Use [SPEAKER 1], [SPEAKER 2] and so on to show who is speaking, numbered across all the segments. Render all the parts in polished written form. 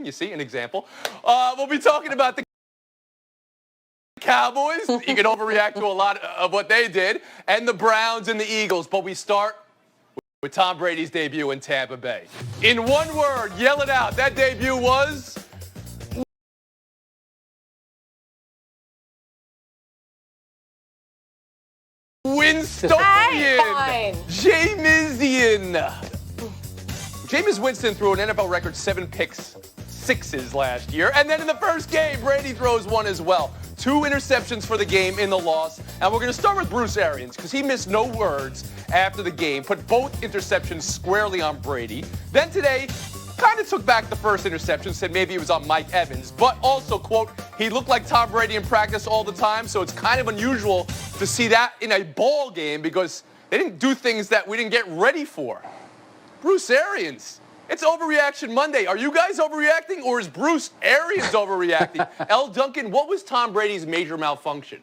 [SPEAKER 1] You see, an example. We'll be talking about the Cowboys. You can overreact to a lot of what they did, and the Browns and the Eagles. But we start with Tom Brady's debut in Tampa Bay. In one word, yell it out. That debut was Winstonian. Jamesian. Jameis Winston threw an NFL record 7 picks, 6s last year. And then in the first game, Brady throws one as well. 2 interceptions for the game in the loss. And we're going to start with Bruce Arians because he missed no words after the game, put both interceptions squarely on Brady. Then today, kind of took back the first interception, said maybe it was on Mike Evans, but also, quote, he looked like Tom Brady in practice all the time, so it's kind of unusual to see that in a ball game because they didn't do things that we didn't get ready for. Bruce Arians, it's Overreaction Monday. Are you guys overreacting, or is Bruce Arians overreacting? L. Duncan, what was Tom Brady's major malfunction?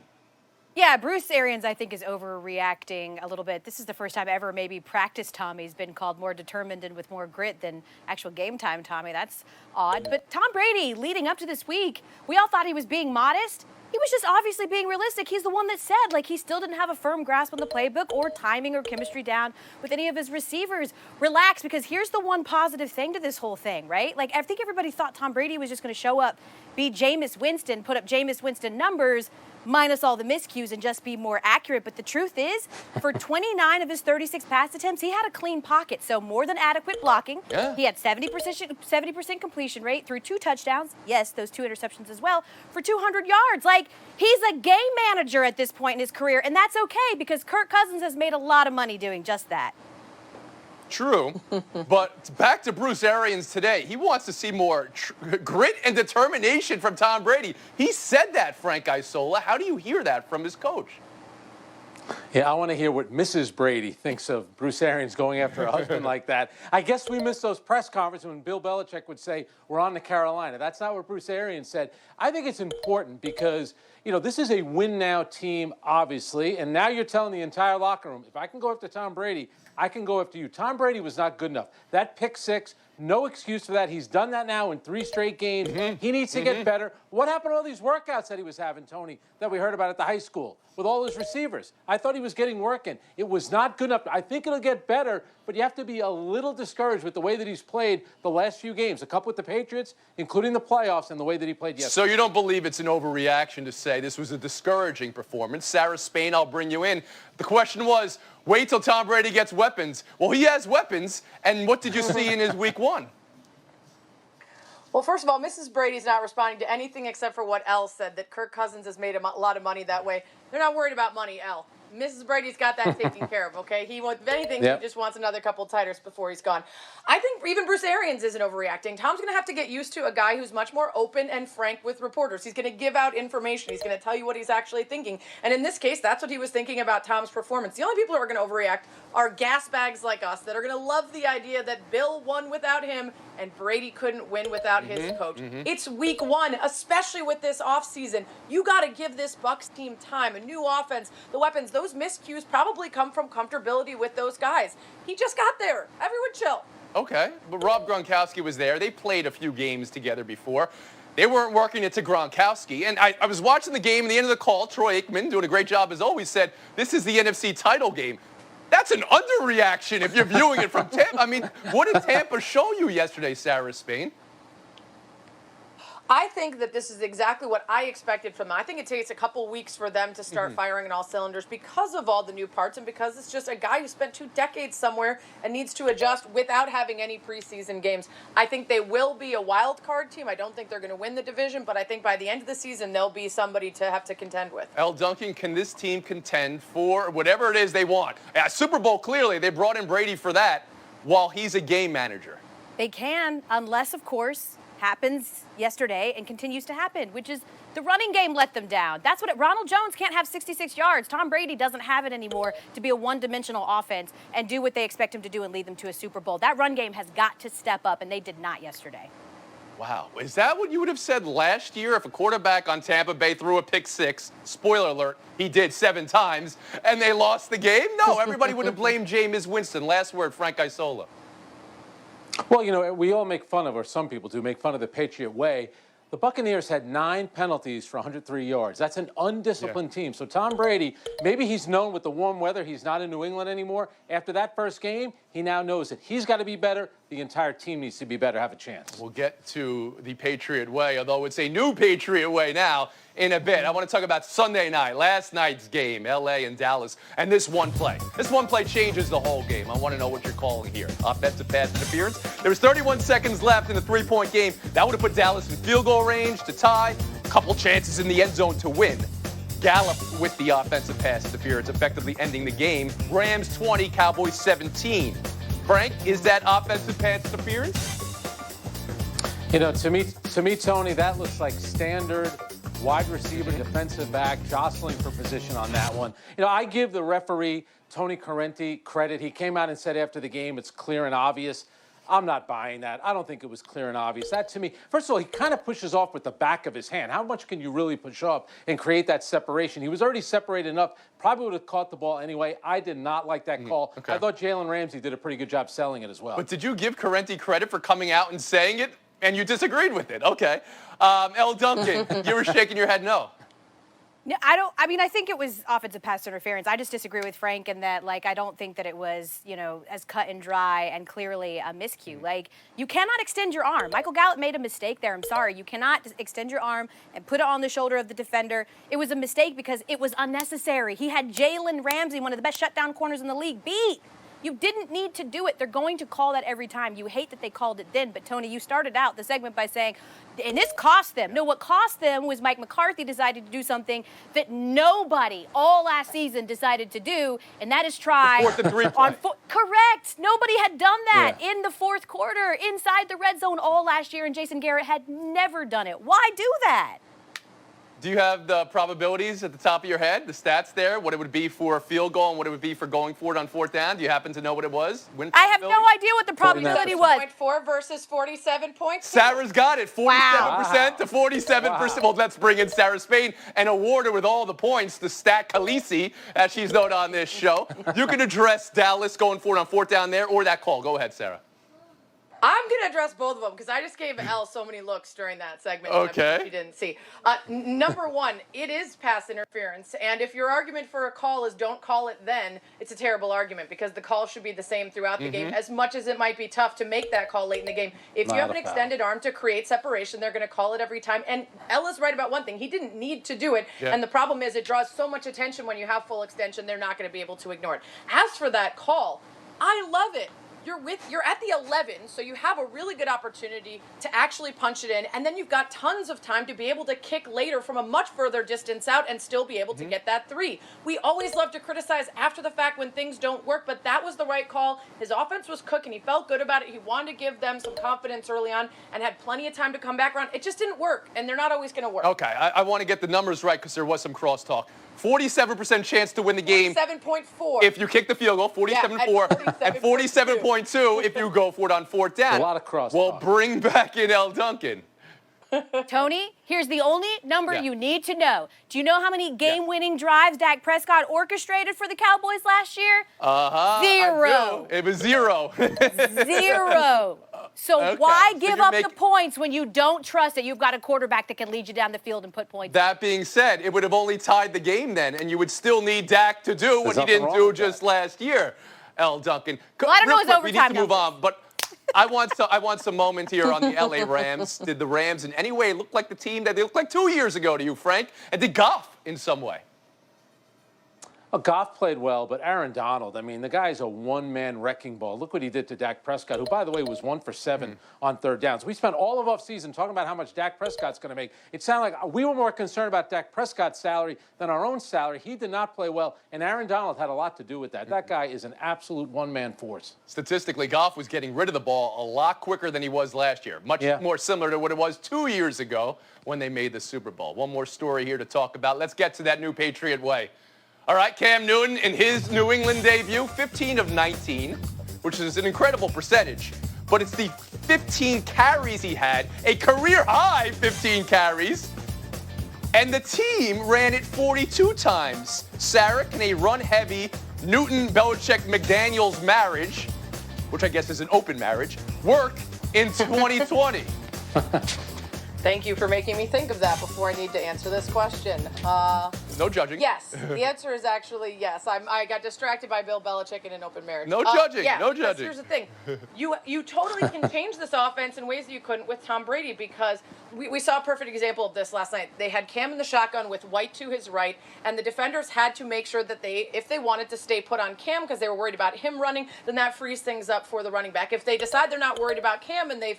[SPEAKER 2] Yeah, Bruce Arians, I think, is overreacting a little bit. This is the first time ever maybe practice Tommy's been called more determined and with more grit than actual game time Tommy. That's odd. But Tom Brady, leading up to this week, we all thought he was being modest. He was just obviously being realistic. He's the one that said, like, he still didn't have a firm grasp on the playbook or timing or chemistry down with any of his receivers. Relax, because here's the one positive thing to this whole thing, right? Like, I think everybody thought Tom Brady was just going to show up, be Jameis Winston, put up Jameis Winston numbers, minus all the miscues and just be more accurate. But the truth is, for 29 of his 36 pass attempts, he had a clean pocket. So more than adequate blocking. Yeah. He had 70% completion rate through 2 touchdowns. Yes, those 2 interceptions as well for 200 yards. Like, he's a game manager at this point in his career. And that's okay because Kirk Cousins has made a lot of money doing just that.
[SPEAKER 1] True, but back to Bruce Arians today. He wants to see more grit and determination from Tom Brady. He said that, Frank Isola. How do you hear that from his coach?
[SPEAKER 3] Yeah, I want to hear what Mrs. Brady thinks of Bruce Arians going after a husband like that. I guess we missed those press conferences when Bill Belichick would say, we're on to Carolina. That's not what Bruce Arians said. I think it's important because, you know, this is a win-now team, obviously, and now you're telling the entire locker room, if I can go after Tom Brady, I can go after you. Tom Brady was not good enough. That pick 6, no excuse for that. He's done that now in 3 straight games. He needs to get better. What happened to all these workouts that he was having, Tony, that we heard about at the high school with all his receivers? I thought he was getting work in. It was not good enough. I think it'll get better, but you have to be a little discouraged with the way that he's played the last few games, a couple with the Patriots, including the playoffs, and the way that he played yesterday.
[SPEAKER 1] So you don't believe it's an overreaction to say this was a discouraging performance. Sarah Spain, I'll bring you in. The question was, wait till Tom Brady gets weapons. Well, he has weapons, and what did you see in his week 1?
[SPEAKER 4] Well, first of all, Mrs. Brady's not responding to anything except for what Elle said, that Kirk Cousins has made a lot of money that way. They're not worried about money, Elle. Mrs. Brady's got that taken care of, okay? He wants, if anything, he just wants another couple titles before he's gone. I think even Bruce Arians isn't overreacting. Tom's going to have to get used to a guy who's much more open and frank with reporters. He's going to give out information. He's going to tell you what he's actually thinking. And in this case, that's what he was thinking about Tom's performance. The only people who are going to overreact are gas bags like us that are going to love the idea that Bill won without him and Brady couldn't win without his coach. It's week 1, especially with this offseason. You got to give this Bucs team time, a new offense, the weapons. Those miscues probably come from comfortability with those guys. He just got there. Everyone chill.
[SPEAKER 1] Okay, but Rob Gronkowski was there. They played a few games together before. They weren't working it to Gronkowski. And I was watching the game, and the end of the call, Troy Aikman, doing a great job as always, said, this is the NFC title game. That's an underreaction if you're viewing it from Tampa. I mean, what did Tampa show you yesterday, Sarah Spain?
[SPEAKER 4] I think that this is exactly what I expected from them. I think it takes a couple weeks for them to start firing on all cylinders because of all the new parts and because it's just a guy who spent 2 decades somewhere and needs to adjust without having any preseason games. I think they will be a wild card team. I don't think they're going to win the division, but I think by the end of the season, they'll be somebody to have to contend with.
[SPEAKER 1] L. Duncan, can this team contend for whatever it is they want? Super Bowl, clearly, they brought in Brady for that while he's a game manager.
[SPEAKER 2] They can, unless, of course, happens yesterday and continues to happen, which is the running game let them down. That's what Ronald Jones can't have 66 yards. Tom Brady doesn't have it anymore to be a one-dimensional offense and do what they expect him to do and lead them to a Super Bowl. That run game has got to step up, and they did not yesterday.
[SPEAKER 1] Wow. Is that what you would have said last year if a quarterback on Tampa Bay threw a pick 6? Spoiler alert, he did 7 times, and they lost the game? No, everybody would have blamed Jameis Winston. Last word, Frank Isola.
[SPEAKER 3] Well, you know, we all make fun of, or some people do, make fun of the Patriot way. The Buccaneers had 9 penalties for 103 yards. That's an undisciplined team. So Tom Brady, maybe he's known with the warm weather, he's not in New England anymore. After that first game, he now knows that he's got to be better. The entire team needs to be better, have a chance.
[SPEAKER 1] We'll get to the Patriot way, although it's a new Patriot way now in a bit. I want to talk about Sunday night, last night's game, L.A. and Dallas, and this one play. This one play changes the whole game. I want to know what you're calling here. Offensive pass interference. There was 31 seconds left in the 3-point game. That would have put Dallas in field goal range to tie. A couple chances in the end zone to win. Gallup with the offensive pass interference, effectively ending the game. Rams 20, Cowboys 17. Frank, is that offensive pass interference?
[SPEAKER 3] You know, to me, Tony, that looks like standard wide receiver, defensive back, jostling for position on that one. You know, I give the referee, Tony Correnti, credit. He came out and said after the game, it's clear and obvious. I'm not buying that. I don't think it was clear and obvious. That, to me, first of all, he kind of pushes off with the back of his hand. How much can you really push off and create that separation? He was already separated enough. Probably would have caught the ball anyway. I did not like that call.
[SPEAKER 1] Okay.
[SPEAKER 3] I thought Jalen Ramsey did a pretty good job selling it as well.
[SPEAKER 1] But did you give Correnti credit for coming out and saying it, and you disagreed with it? Okay. L. Duncan, you were shaking your head no.
[SPEAKER 2] No, I don't. I mean, I think it was offensive pass interference. I just disagree with Frank in that, like, I don't think that it was, you know, as cut and dry and clearly a miscue. Like, you cannot extend your arm. Michael Gallup made a mistake there. I'm sorry. You cannot extend your arm and put it on the shoulder of the defender. It was a mistake because it was unnecessary. He had Jalen Ramsey, one of the best shutdown corners in the league, beat. You didn't need to do it. They're going to call that every time. You hate that they called it then. But, Tony, you started out the segment by saying, and this cost them. No, what cost them was Mike McCarthy decided to do something that nobody all last season decided to do, and that is try.
[SPEAKER 1] The 4th and 3 play.
[SPEAKER 2] Correct. Nobody had done that in the fourth quarter inside the red zone all last year, and Jason Garrett had never done it. Why do that?
[SPEAKER 1] Do you have the probabilities at the top of your head, the stats there, what it would be for a field goal and what it would be for going for it on 4th down? Do you happen to know what it was?
[SPEAKER 2] I have no idea what the probability was.
[SPEAKER 4] 0.4 versus 47.2.
[SPEAKER 1] Sarah's got it, 47% to 47%. Well, let's bring in Sarah Spain and award her with all the points, the stat Khaleesi, as she's known on this show. You can address Dallas going for it on 4th down there or that call. Go ahead, Sarah.
[SPEAKER 4] I'm going to address both of them because I just gave Elle so many looks during that segment.
[SPEAKER 1] Okay.
[SPEAKER 4] She didn't see. Number one, it is pass interference. And if your argument for a call is don't call it then, it's a terrible argument because the call should be the same throughout the game. As much as it might be tough to make that call late in the game, if you have an extended arm to create separation, they're going to call it every time. And Elle is right about one thing. He didn't need to do it. Yeah. And the problem is it draws so much attention when you have full extension, they're not going to be able to ignore it. As for that call, I love it. You're at the 11, so you have a really good opportunity to actually punch it in, and then you've got tons of time to be able to kick later from a much further distance out and still be able to get that 3. We always love to criticize after the fact when things don't work, but that was the right call. His offense was cooking. He felt good about it. He wanted to give them some confidence early on and had plenty of time to come back around. It just didn't work, and they're not always going to work.
[SPEAKER 1] Okay, I want to get the numbers right because there was some crosstalk. 47% chance to win the game.
[SPEAKER 4] 47.4.
[SPEAKER 1] If you kick the field goal, 47.4, and 47.2 if you go for it on 4th down.
[SPEAKER 3] A lot of crosstalk.
[SPEAKER 1] Well, bring back in L. Duncan.
[SPEAKER 2] Tony, here's the only number you need to know. Do you know how many game-winning drives Dak Prescott orchestrated for the Cowboys last year? 0.
[SPEAKER 1] It was 0.
[SPEAKER 2] 0. So why give up the points when you don't trust that you've got a quarterback that can lead you down the field and put points?
[SPEAKER 1] That being said, it would have only tied the game then, and you would still need Dak to do what he didn't do just last year. L. Duncan.
[SPEAKER 2] Well, I don't know his overtime.
[SPEAKER 1] We need to move on, but I want some moment here on the LA Rams. Did the Rams in any way look like the team that they looked like 2 years ago to you, Frank? And did Goff in some way?
[SPEAKER 3] Well, Goff played well, but Aaron Donald, I mean, the guy's a one-man wrecking ball. Look what he did to Dak Prescott, who, by the way, was 1 for 7 on 3rd downs. We spent all of offseason talking about how much Dak Prescott's going to make. It sounded like we were more concerned about Dak Prescott's salary than our own salary. He did not play well, and Aaron Donald had a lot to do with that. That guy is an absolute one-man force.
[SPEAKER 1] Statistically, Goff was getting rid of the ball a lot quicker than he was last year. Much more similar to what it was 2 years ago when they made the Super Bowl. One more story here to talk about. Let's get to that new Patriot way. All right, Cam Newton in his New England debut, 15 of 19, which is an incredible percentage. But it's the 15 carries he had, a career-high 15 carries, and the team ran it 42 times. Sarah, can a run-heavy Newton-Belichick-McDaniels marriage which I guess is an open marriage, work in 2020?
[SPEAKER 4] Thank you for making me think of that before I need to answer this question.
[SPEAKER 1] No judging.
[SPEAKER 4] Yes, the answer is actually yes. I got distracted by Bill Belichick in an open marriage.
[SPEAKER 1] No judging.
[SPEAKER 4] Yeah,
[SPEAKER 1] No
[SPEAKER 4] because
[SPEAKER 1] judging.
[SPEAKER 4] here's the thing, you totally can change this offense in ways that you couldn't with Tom Brady, because we saw a perfect example of this last night. They had Cam in the shotgun with White to his right, and the defenders had to make sure that if they wanted to stay put on Cam because they were worried about him running, then that frees things up for the running back. If they decide they're not worried about Cam and they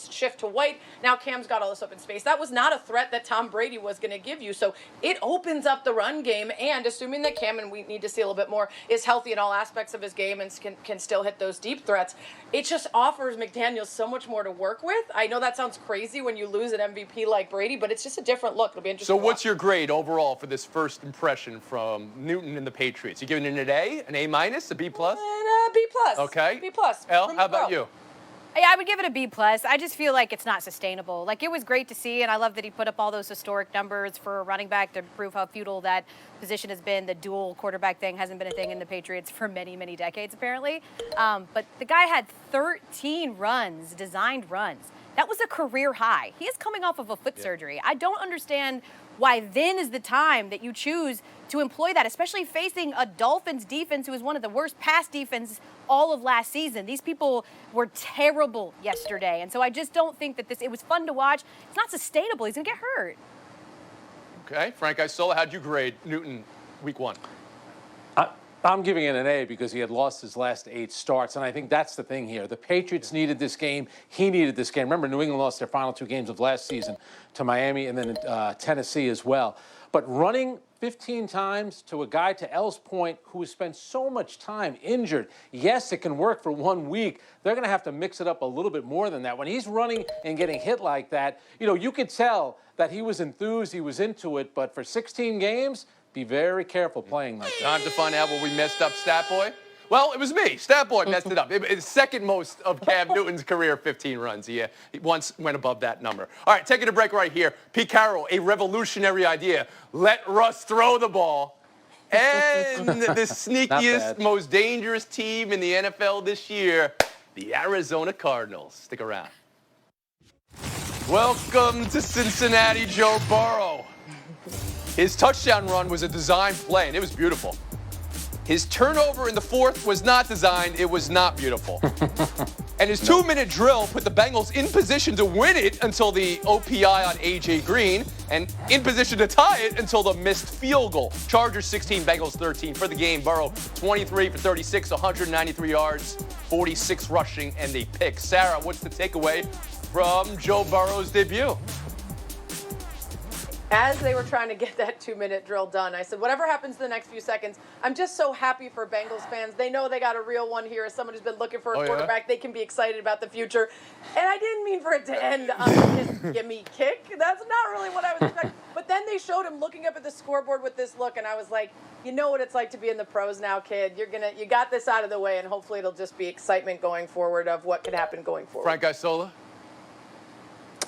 [SPEAKER 4] shift to White, now Cam's got all this open space. That was not a threat that Tom Brady was going to give you. So it opens up the run game, and assuming that Cam, and we need to see a little bit more, is healthy in all aspects of his game and can still hit those deep threats, it just offers McDaniels so much more to work with. I know that sounds crazy when you lose an MVP like Brady, but it's just a different look. It'll be interesting.
[SPEAKER 1] So what's your grade overall for this first impression from Newton and the Patriots? You giving it an A, an A minus, a B plus?
[SPEAKER 4] And B plus.
[SPEAKER 1] Okay.
[SPEAKER 4] B plus.
[SPEAKER 1] Elle, how about you?
[SPEAKER 2] Yeah, I would give it a B+. I just feel like it's not sustainable. Like, it was great to see, and I love that he put up all those historic numbers for a running back to prove how futile that position has been. The dual quarterback thing hasn't been a thing in the Patriots for many, many decades, apparently. But the guy had 13 runs, designed runs. That was a career high. He is coming off of a foot surgery. I don't understand why then is the time that you choose to employ that, especially facing a Dolphins defense who is one of the worst pass defenses all of last season. These people were terrible yesterday. And so I just don't think that it was fun to watch. It's not sustainable. He's going to get hurt.
[SPEAKER 1] Okay. Frank Isola, how'd you grade Newton week one?
[SPEAKER 3] I'm giving it an A because he had lost his last 8 starts, and I think that's the thing here. The Patriots needed this game. He needed this game. Remember, New England lost their final 2 games of last season to Miami and then Tennessee as well. But running 15 times to a guy, to Elle's point, who has spent so much time injured, yes, it can work for 1 week. They're going to have to mix it up a little bit more than that. When he's running and getting hit like that, you could tell that he was enthused, he was into it, but for 16 games, be very careful playing like that.
[SPEAKER 1] Time to find out what we messed up, Stat Boy. Well, it was me. Stat Boy messed it up. It's second most of Cam Newton's career, 15 runs. He once went above that number. All right, taking a break right here. Pete Carroll, a revolutionary idea. Let Russ throw the ball. And the sneakiest, most dangerous team in the NFL this year, the Arizona Cardinals. Stick around. Welcome to Cincinnati, Joe Burrow. His touchdown run was a designed play, and it was beautiful. His turnover in the fourth was not designed. It was not beautiful. And his 2-minute drill put the Bengals in position to win it until the OPI on A.J. Green, and in position to tie it until the missed field goal. Chargers 16, Bengals 13. For the game, Burrow 23 for 36, 193 yards, 46 rushing, and a pick. Sarah, what's the takeaway from Joe Burrow's debut?
[SPEAKER 4] As they were trying to get that 2-minute drill done, I said, whatever happens in the next few seconds, I'm just so happy for Bengals fans. They know they got a real one here. As someone who's been looking for a quarterback, they can be excited about the future. And I didn't mean for it to end on his gimme kick. That's not really what I was expecting. But then they showed him looking up at the scoreboard with this look, and I was like, you know what it's like to be in the pros now, kid. You got this out of the way, and hopefully it'll just be excitement going forward of what can happen going forward.
[SPEAKER 1] Frank Isola?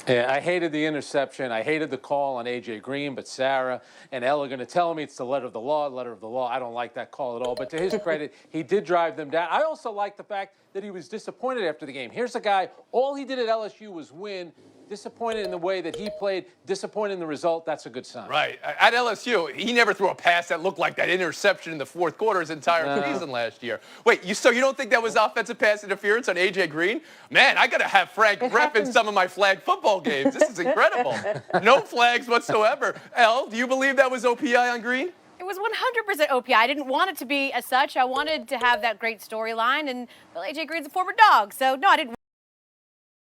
[SPEAKER 3] Yeah, I hated the interception. I hated the call on A.J. Green, but Sarah and Elle are going to tell me it's the letter of the law. I don't like that call at all. But to his credit, he did drive them down. I also like the fact that he was disappointed after the game. Here's a guy, all he did at LSU was win. Disappointed in the way that he played, disappointed in the result. That's a good sign.
[SPEAKER 1] Right. At LSU, he never threw a pass that looked like that interception in the fourth quarter his entire season last year. Wait, so you don't think that was offensive pass interference on A.J. Green? Man, I got to have Frank rep in some of my flag football games. This is incredible. No flags whatsoever. Elle, do you believe that was OPI on Green?
[SPEAKER 2] It was 100% OPI. I didn't want it to be as such. I wanted to have that great storyline, and well, A.J. Green's a former dog, so no, I didn't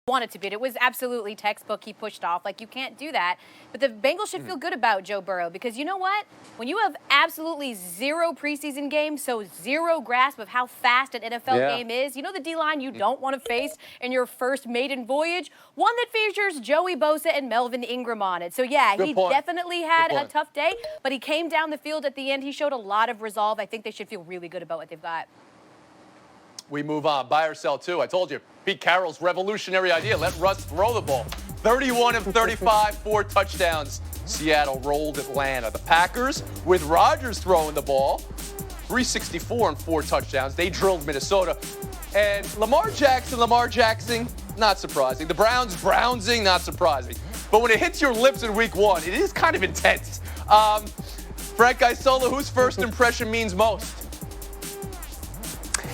[SPEAKER 2] want it to be. It was absolutely textbook. He pushed off. Like, you can't do that. But the Bengals should feel good about Joe Burrow, because you know what? When you have absolutely zero preseason games, so zero grasp of how fast an NFL game is, you know the D-line you don't want to face in your first maiden voyage? One that features Joey Bosa and Melvin Ingram on it. So, yeah, he definitely had a tough day, but he came down the field at the end. He showed a lot of resolve. I think they should feel really good about what they've got.
[SPEAKER 1] We move on. Buy or sell, too. I told you, Pete Carroll's revolutionary idea. Let Russ throw the ball. 31 of 35, 4 touchdowns. Seattle rolled Atlanta. The Packers, with Rodgers throwing the ball, 364 and 4 touchdowns. They drilled Minnesota. And Lamar Jackson, not surprising. The Brownsing, not surprising. But when it hits your lips in week one, it is kind of intense. Frank Isola, whose first impression means most?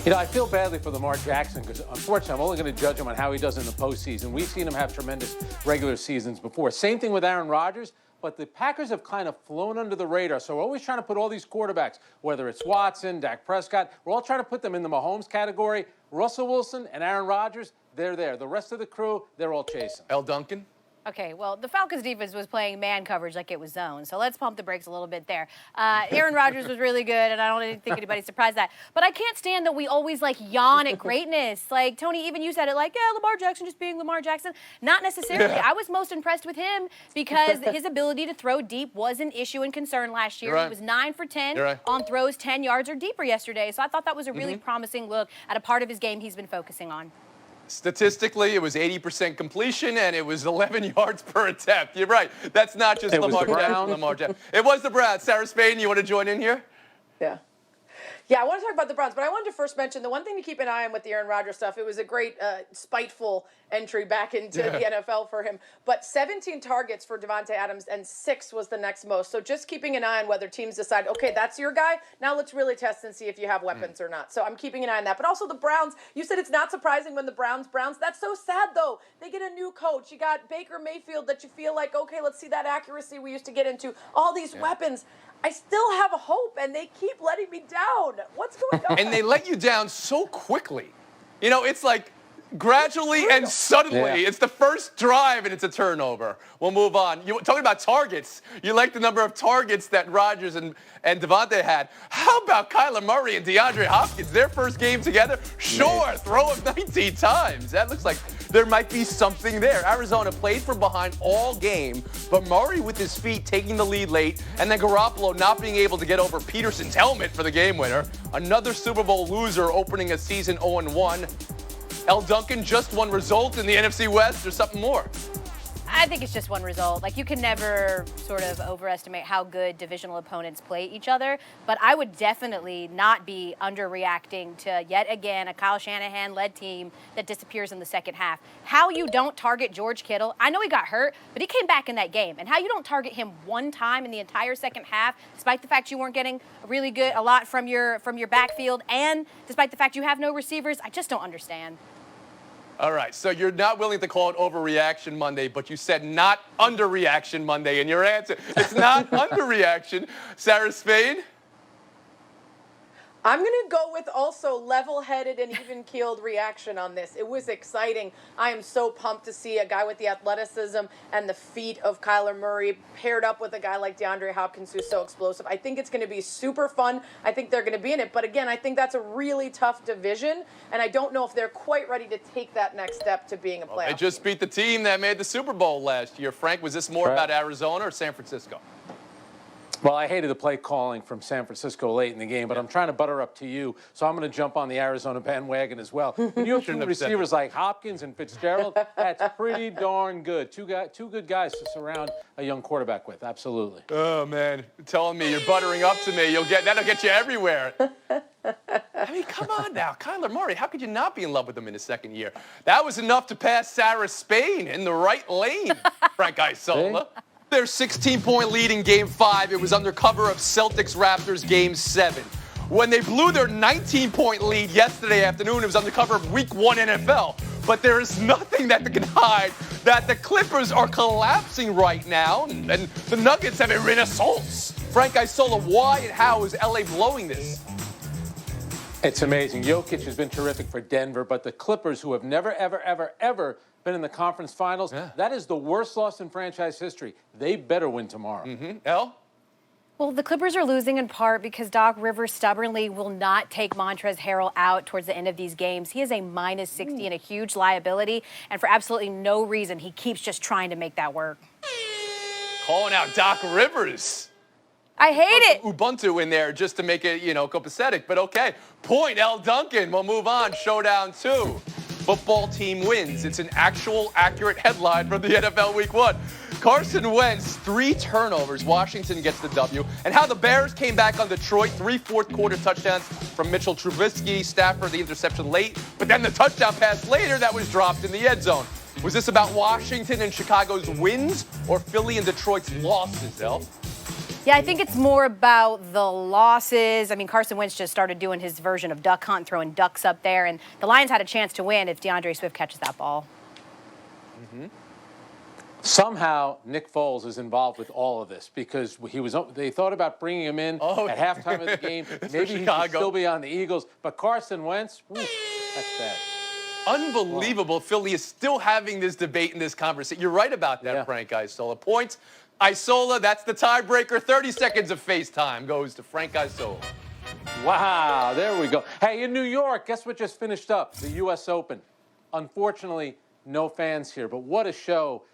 [SPEAKER 3] You know, I feel badly for Lamar Jackson because, unfortunately, I'm only going to judge him on how he does in the postseason. We've seen him have tremendous regular seasons before. Same thing with Aaron Rodgers, but the Packers have kind of flown under the radar. So we're always trying to put all these quarterbacks, whether it's Watson, Dak Prescott, we're all trying to put them in the Mahomes category. Russell Wilson and Aaron Rodgers, they're there. The rest of the crew, they're all chasing.
[SPEAKER 1] L. Duncan?
[SPEAKER 2] Okay, well, the Falcons defense was playing man coverage like it was zone, so let's pump the brakes a little bit there. Aaron Rodgers was really good, and I don't think anybody's surprised that. But I can't stand that we always, yawn at greatness. Like, Tony, even you said it, yeah, Lamar Jackson just being Lamar Jackson. Not necessarily. I was most impressed with him because his ability to throw deep was an issue and concern last year.
[SPEAKER 1] Right.
[SPEAKER 2] He was 9 for 10
[SPEAKER 1] Right.
[SPEAKER 2] on throws 10 yards or deeper yesterday, so I thought that was a really promising look at a part of his game he's been focusing on.
[SPEAKER 1] Statistically, it was 80% completion, and it was 11 yards per attempt. You're right. That's not just Lamar Jackson. It was the Browns. Sarah Spain, you want to join in here?
[SPEAKER 4] Yeah. Yeah, I want to talk about the Browns, but I wanted to first mention the one thing to keep an eye on with the Aaron Rodgers stuff. It was a great, spiteful entry back into the NFL for him. But 17 targets for Devontae Adams, and 6 was the next most. So just keeping an eye on whether teams decide, okay, that's your guy. Now let's really test and see if you have weapons or not. So I'm keeping an eye on that. But also the Browns, you said it's not surprising when the Browns. That's so sad, though. They get a new coach. You got Baker Mayfield that you feel like, okay, let's see that accuracy we used to get into. All these weapons. I still have a hope, and they keep letting me down. What's going on?
[SPEAKER 1] And they let you down so quickly. You know, it's like gradually and suddenly.
[SPEAKER 3] Yeah.
[SPEAKER 1] It's the first drive, and it's a turnover. We'll move on. You talking about targets. You like the number of targets that Rodgers and Devontae had. How about Kyler Murray and DeAndre Hopkins? Their first game together? Sure, throw him 19 times. That looks like there might be something there. Arizona played from behind all game, but Murray with his feet taking the lead late, and then Garoppolo not being able to get over Peterson's helmet for the game winner. Another Super Bowl loser opening a season 0-1. L. Duncan, just one result in the NFC West or something more?
[SPEAKER 2] I think it's just one result. You can never sort of overestimate how good divisional opponents play each other, but I would definitely not be underreacting to, yet again, a Kyle Shanahan-led team that disappears in the second half. How you don't target George Kittle, I know he got hurt, but he came back in that game, and how you don't target him one time in the entire second half, despite the fact you weren't getting a lot from your backfield, and despite the fact you have no receivers, I just don't understand.
[SPEAKER 1] All right, so you're not willing to call it overreaction Monday, but you said not underreaction Monday in your answer. It's not underreaction. Sarah Spain?
[SPEAKER 4] I'm going to go with also level-headed and even-keeled reaction on this. It was exciting. I am so pumped to see a guy with the athleticism and the feet of Kyler Murray paired up with a guy like DeAndre Hopkins who's so explosive. I think it's going to be super fun. I think they're going to be in it. But again, I think that's a really tough division, and I don't know if they're quite ready to take that next step to being a playoff
[SPEAKER 1] They just beat the team that made the Super Bowl last year. Frank, was this more about Arizona or San Francisco?
[SPEAKER 3] Well, I hated the play calling from San Francisco late in the game, but I'm trying to butter up to you, so I'm going to jump on the Arizona bandwagon as well. When you have two receivers like Hopkins and Fitzgerald, that's pretty darn good. Two good guys to surround a young quarterback with, absolutely.
[SPEAKER 1] Oh, man, you're telling me you're buttering up to me. That'll get you everywhere. I mean, come on now. Kyler Murray, how could you not be in love with him in his second year? That was enough to pass Sarah Spain in the right lane, Frank Isola. Their 16-point lead in Game 5. It was under cover of Celtics-Raptors Game 7. When they blew their 19-point lead yesterday afternoon, it was under cover of Week 1 NFL. But there is nothing that can hide that the Clippers are collapsing right now, and the Nuggets have a renaissance. Frank Isola, why and how is LA blowing this?
[SPEAKER 3] It's amazing. Jokic has been terrific for Denver, but the Clippers, who have never, ever, ever, ever been in the conference finals, that is the worst loss in franchise history. They better win tomorrow.
[SPEAKER 1] El?
[SPEAKER 2] Well, the Clippers are losing in part because Doc Rivers stubbornly will not take Montrezl Harrell out towards the end of these games. He is a minus 60 and a huge liability, and for absolutely no reason, he keeps just trying to make that work.
[SPEAKER 1] Calling out Doc Rivers.
[SPEAKER 2] I hate it.
[SPEAKER 1] Ubuntu in there just to make it, copacetic. But okay. Point, L. Duncan. We'll move on. Showdown 2. football team wins. It's an actual accurate headline from the NFL Week 1. Carson Wentz, 3 turnovers. Washington gets the W. And how the Bears came back on Detroit, 3 fourth-quarter touchdowns from Mitchell Trubisky. Stafford, the interception late. But then the touchdown pass later that was dropped in the end zone. Was this about Washington and Chicago's wins or Philly and Detroit's losses, El?
[SPEAKER 2] Yeah, I think it's more about the losses. I mean, Carson Wentz just started doing his version of duck hunt, throwing ducks up there, and the Lions had a chance to win if DeAndre Swift catches that ball.
[SPEAKER 3] Mm-hmm. Somehow, Nick Foles is involved with all of this because they thought about bringing him in at halftime of the game. Maybe he should still be on the Eagles, but Carson Wentz, that's bad.
[SPEAKER 1] Unbelievable. Philly is still having this debate and this conversation. You're right about that, Frank Isola. Points. Isola, that's the tiebreaker. 30 seconds of FaceTime goes to Frank Isola.
[SPEAKER 3] Wow, there we go. Hey, in New York, guess what just finished up? The U.S. Open. Unfortunately, no fans here, but what a show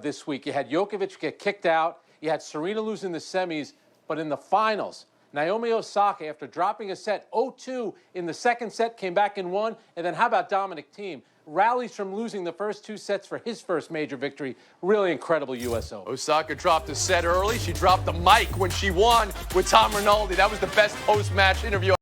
[SPEAKER 3] this week. You had Djokovic get kicked out. You had Serena lose in the semis, but in the finals, Naomi Osaka, after dropping a set 0-2 in the second set, came back and won. And then how about Dominic Thiem? Rallies from losing the first 2 sets for his first major victory. Really incredible U.S. Open.
[SPEAKER 1] Osaka dropped a set early. She dropped the mic when she won with Tom Rinaldi. That was the best post-match interview.